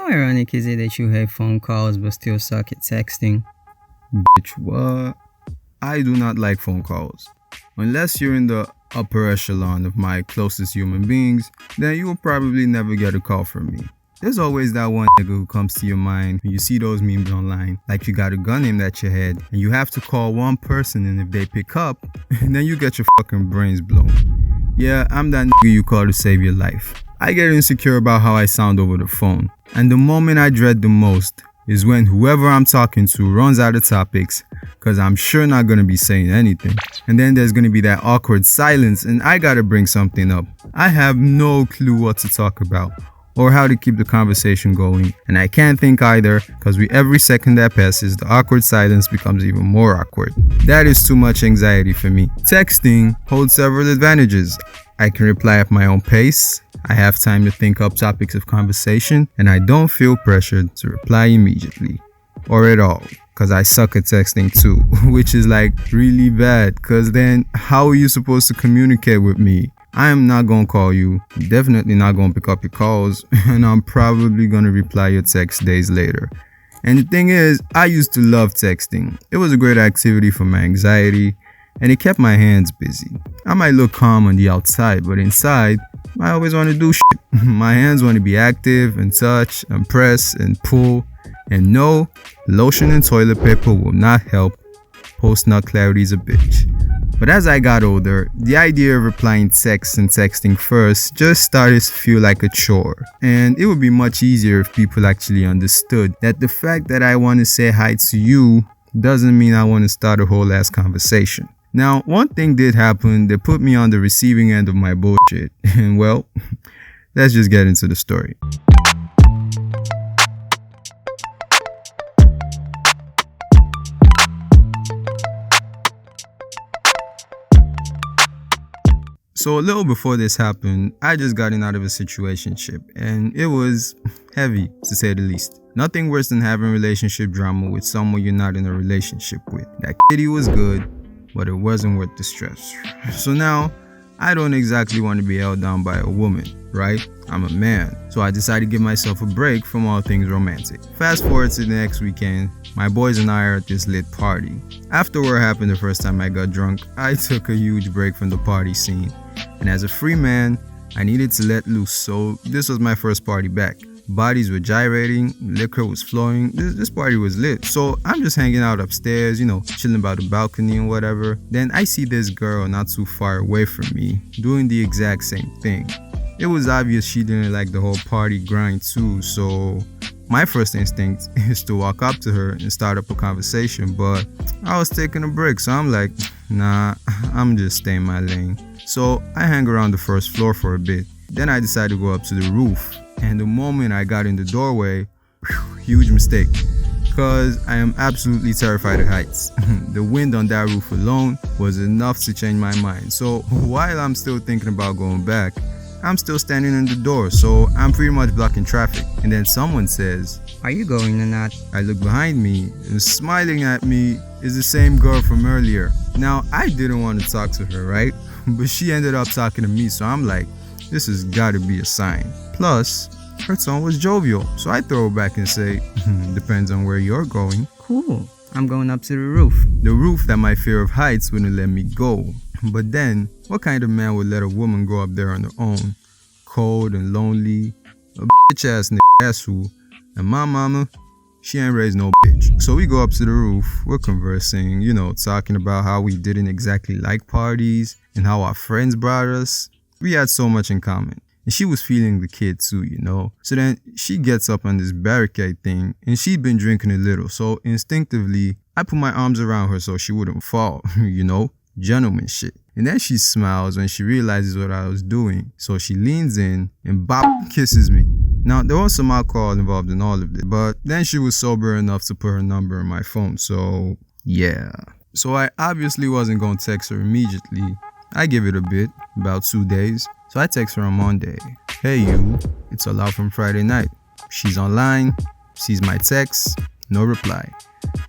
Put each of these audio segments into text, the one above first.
How ironic is it that you hate phone calls but still suck at texting? Bitch, what? I do not like phone calls. Unless you're in the upper echelon of my closest human beings, then you will probably never get a call from me. There's always that one nigga who comes to your mind when you see those memes online, like you got a gun aimed at your head and you have to call one person, and if they pick up, then you get your fucking brains blown. Yeah, I'm that nigga you call to save your life. I get insecure about how I sound over the phone, and the moment I dread the most is when whoever I'm talking to runs out of topics, cause I'm sure not gonna be saying anything. And then there's gonna be that awkward silence and I gotta bring something up. I have no clue what to talk about or how to keep the conversation going, and I can't think either, cause with every second that passes, the awkward silence becomes even more awkward. That is too much anxiety for me. Texting holds several advantages. I can reply at my own pace, I have time to think up topics of conversation, and I don't feel pressured to reply immediately or at all, cause I suck at texting too, which is like really bad, cause then how are you supposed to communicate with me? I am not gonna call you, definitely not gonna pick up your calls, and I'm probably gonna reply your text days later. And the thing is, I used to love texting. It was a great activity for my anxiety, and it kept my hands busy. I might look calm on the outside, but inside, I always want to do shit. My hands want to be active and touch and press and pull. And no, lotion and toilet paper will not help. Post-nut clarity is a bitch. But as I got older, the idea of replying texts and texting first just started to feel like a chore. And it would be much easier if people actually understood that the fact that I want to say hi to you doesn't mean I want to start a whole ass conversation. Now, one thing did happen that put me on the receiving end of my bullshit. And well, let's just get into the story. So a little before this happened, I just gotten out of a situationship, and it was heavy, to say the least. Nothing worse than having relationship drama with someone you're not in a relationship with. That kitty was good, but it wasn't worth the stress. So now, I don't exactly want to be held down by a woman, right? I'm a man, so I decided to give myself a break from all things romantic. Fast forward to the next weekend, my boys and I are at this lit party. After what happened the first time I got drunk, I took a huge break from the party scene. And as a free man, I needed to let loose, so this was my first party back. Bodies were gyrating, liquor was flowing, this party was lit. So I'm just hanging out upstairs, chilling by the balcony and whatever. Then I see this girl not too far away from me, doing the exact same thing. It was obvious she didn't like the whole party grind too, so my first instinct is to walk up to her and start up a conversation, but I was taking a break, so I'm like, nah, I'm just staying my lane. So I hang around the first floor for a bit. Then I decided to go up to the roof. And the moment I got in the doorway, huge mistake. Cause I am absolutely terrified of heights. The wind on that roof alone was enough to change my mind. So while I'm still thinking about going back, I'm still standing in the door. So I'm pretty much blocking traffic. And then someone says, "Are you going or not?" I look behind me, and smiling at me is the same girl from earlier. Now, I didn't want to talk to her, right? But she ended up talking to me, so I'm like, this has gotta be a sign. Plus, her tone was jovial, so I throw back and say, depends on where you're going. Cool, I'm going up to the roof. The roof that my fear of heights wouldn't let me go. But then, what kind of man would let a woman go up there on her own? Cold and lonely, a bitch ass nigga asshole, and my mama, she ain't raised no bitch. So we go up to the roof, we're conversing, talking about how we didn't exactly like parties and how our friends brought us. We had so much in common. And she was feeling the kid too, So then she gets up on this barricade thing, and she'd been drinking a little. So instinctively, I put my arms around her so she wouldn't fall, gentleman shit. And then she smiles when she realizes what I was doing. So she leans in and bop kisses me. Now, there was some alcohol involved in all of it, but then she was sober enough to put her number in my phone, so yeah. So I obviously wasn't going to text her immediately. I give it a bit, about 2 days. So I text her on Monday. "Hey you, it's allowed from Friday night." She's online, sees my text, no reply.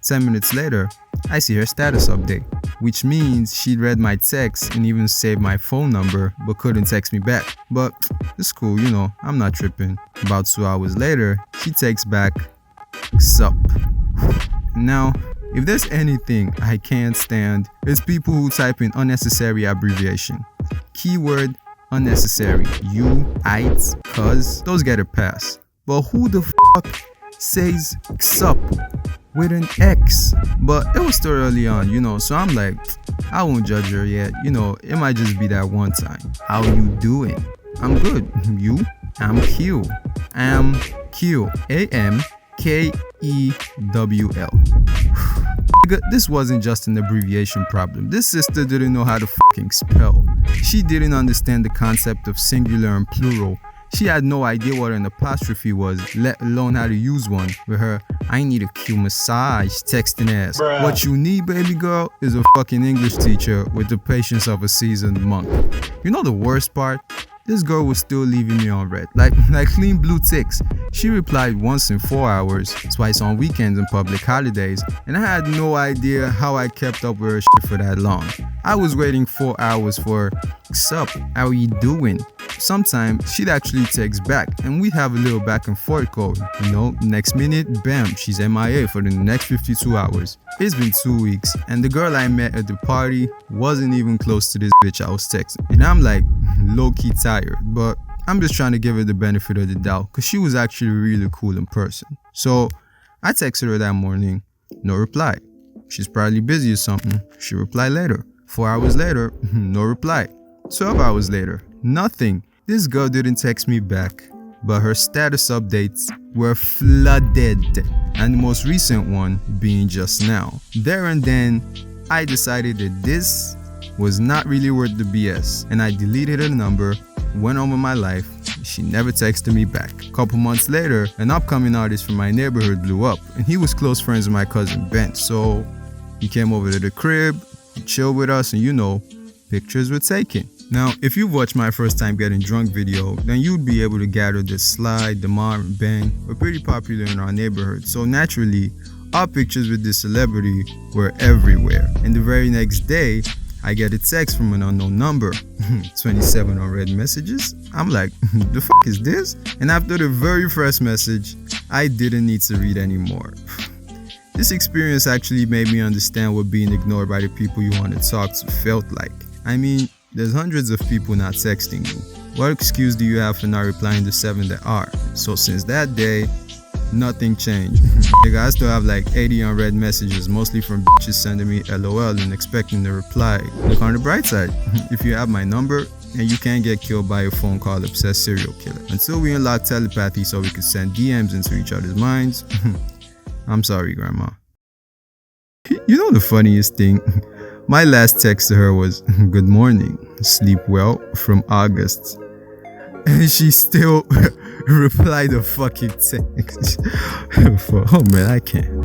10 minutes later, I see her status update. which means she read my text and even saved my phone number but couldn't text me back. But it's cool, you know, I'm not tripping. About 2 hours later, she texts back, "Sup." Now, if there's anything I can't stand, it's people who type in unnecessary abbreviation. Keyword unnecessary. You, it, cuz, those get a pass. But who the fuck says "sup" with an X? But it was still early on, you know, so I'm like, I won't judge her yet. You know, it might just be that one time. How you doing? I'm good. You? I'm Q. I'm Q. AMKEWL. This wasn't just an abbreviation problem. This sister didn't know how to fucking spell. She didn't understand the concept of singular and plural. She had no idea what an apostrophe was, let alone how to use one. With her, "I need a Q massage" texting ass. Bruh. What you need, baby girl, is a fucking English teacher with the patience of a seasoned monk. You know the worst part? This girl was still leaving me on red, like clean blue ticks. She replied once in 4 hours, twice on weekends and public holidays, and I had no idea how I kept up with her shit for that long. I was waiting 4 hours for "Sup, how you doing?" Sometimes she'd actually text back and we'd have a little back and forth code. You know, next minute, bam, she's MIA for the next 52 hours. It's been 2 weeks and the girl I met at the party wasn't even close to this bitch I was texting. And I'm like low-key tired, but I'm just trying to give her the benefit of the doubt because she was actually really cool in person. So I texted her that morning, no reply. She's probably busy or something. She replied later. 4 hours later, no reply. 12 hours later, nothing. This girl didn't text me back, but her status updates were flooded, and the most recent one being just now. There and then, I decided that this was not really worth the BS, and I deleted her number, went on with my life. She never texted me back. A couple months later, an upcoming artist from my neighborhood blew up, and he was close friends with my cousin Ben, so he came over to the crib, he chilled with us, and you know, pictures were taken. Now, if you've watched my first time getting drunk video, then you'd be able to gather that Sly, Damar, and Ben were pretty popular in our neighborhood. So naturally, our pictures with this celebrity were everywhere. And the very next day, I get a text from an unknown number. 27 unread messages. I'm like, the fuck is this? And after the very first message, I didn't need to read anymore. This experience actually made me understand what being ignored by the people you want to talk to felt like. I mean, there's hundreds of people not texting you. What excuse do you have for not replying to 7 that are? So since that day, nothing changed. Nigga, I still have like 80 unread messages, mostly from bitches sending me LOL and expecting the reply. Look on the bright side. If you have my number, and you can't get killed by a phone call obsessed serial killer. Until we unlock telepathy so we can send DMs into each other's minds, I'm sorry, Grandma. You know the funniest thing? My last text to her was, "Good morning, sleep well," from August. And she still replied the fucking text. Oh man, I can't.